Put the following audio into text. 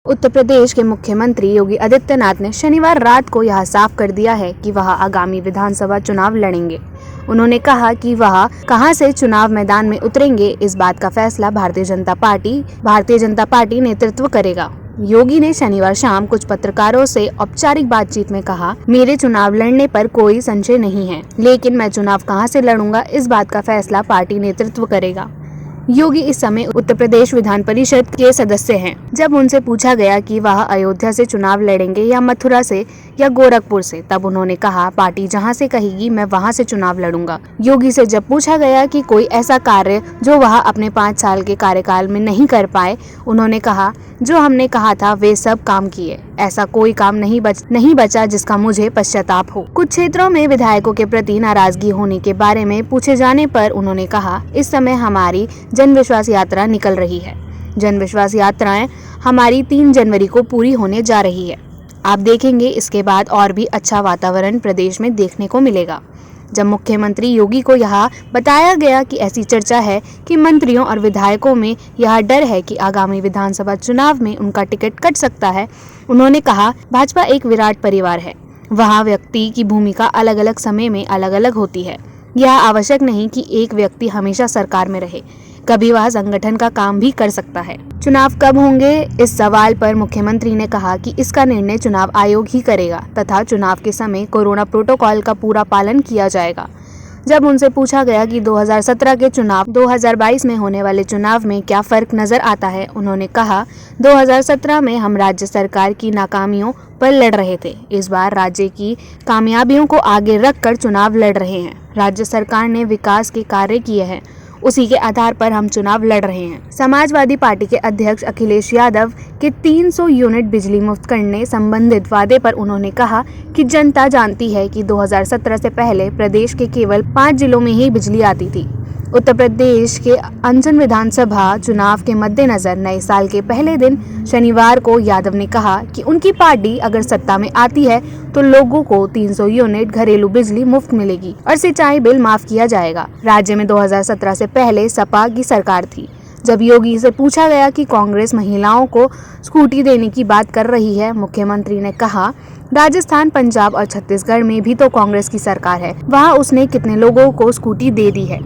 उत्तर प्रदेश के मुख्यमंत्री योगी आदित्यनाथ ने शनिवार रात को यह साफ कर दिया है कि वह आगामी विधानसभा चुनाव लड़ेंगे। उन्होंने कहा कि वह कहां से चुनाव मैदान में उतरेंगे, इस बात का फैसला भारतीय जनता पार्टी नेतृत्व करेगा। योगी ने शनिवार शाम कुछ पत्रकारों से औपचारिक बातचीत में कहा, मेरे चुनाव लड़ने पर कोई संशय नहीं है, लेकिन मैं चुनाव कहां से लड़ूंगा, इस बात का फैसला पार्टी नेतृत्व करेगा। योगी इस समय उत्तर प्रदेश विधान परिषद के सदस्य हैं। जब उनसे पूछा गया कि वह अयोध्या से चुनाव लड़ेंगे या मथुरा से या गोरखपुर से, तब उन्होंने कहा, पार्टी जहां से कहेगी मैं वहां से चुनाव लड़ूंगा। योगी से जब पूछा गया कि कोई ऐसा कार्य जो वह अपने 5 साल के कार्यकाल में नहीं कर पाए, उन्होंने कहा, जो हमने कहा था वे सब काम किए, ऐसा कोई काम नहीं बचा जिसका मुझे पश्चाताप हो। कुछ क्षेत्रों में विधायकों के प्रति नाराजगी होने के बारे में पूछे जाने पर उन्होंने कहा, इस समय हमारी जन विश्वास यात्रा निकल रही है। जन विश्वास यात्राएं हमारी 3 जनवरी को पूरी होने जा रही है। आप देखेंगे इसके बाद और भी अच्छा वातावरण प्रदेश में देखने को मिलेगा। जब मुख्यमंत्री योगी को यह बताया गया कि ऐसी चर्चा है कि मंत्रियों और विधायकों में यह डर है कि आगामी विधानसभा चुनाव में उनका टिकट कट सकता है, उन्होंने कहा, भाजपा एक विराट परिवार है। वहाँ व्यक्ति की भूमिका अलग अलग समय में अलग अलग होती है। यह आवश्यक नहीं कि एक व्यक्ति हमेशा सरकार में रहे, कभी वह संगठन का काम भी कर सकता है। चुनाव कब होंगे, इस सवाल पर मुख्यमंत्री ने कहा कि इसका निर्णय चुनाव आयोग ही करेगा तथा चुनाव के समय कोरोना प्रोटोकॉल का पूरा पालन किया जाएगा। जब उनसे पूछा गया कि 2017 के चुनाव 2022 में होने वाले चुनाव में क्या फर्क नजर आता है, उन्होंने कहा, 2017 में हम राज्य सरकार की नाकामियों पर लड़ रहे थे। इस बार राज्य की कामयाबियों को आगे रखकर चुनाव लड़ रहे हैं। राज्य सरकार ने विकास के कार्य किए हैं, उसी के आधार पर हम चुनाव लड़ रहे हैं। समाजवादी पार्टी के अध्यक्ष अखिलेश यादव के 300 यूनिट बिजली मुफ्त करने संबंधित वादे पर उन्होंने कहा कि जनता जानती है कि 2017 से पहले प्रदेश के केवल 5 जिलों में ही बिजली आती थी। उत्तर प्रदेश के अंजन विधानसभा चुनाव के मद्देनजर नए साल के पहले दिन शनिवार को यादव ने कहा कि उनकी पार्टी अगर सत्ता में आती है तो लोगों को 300 यूनिट घरेलू बिजली मुफ्त मिलेगी और सिंचाई बिल माफ किया जाएगा। राज्य में 2017 से पहले सपा की सरकार थी। जब योगी से पूछा गया कि कांग्रेस महिलाओं को स्कूटी देने की बात कर रही है, मुख्यमंत्री ने कहा, राजस्थान, पंजाब और छत्तीसगढ़ में भी तो कांग्रेस की सरकार है, वहाँ उसने कितने लोगों को स्कूटी दे दी है।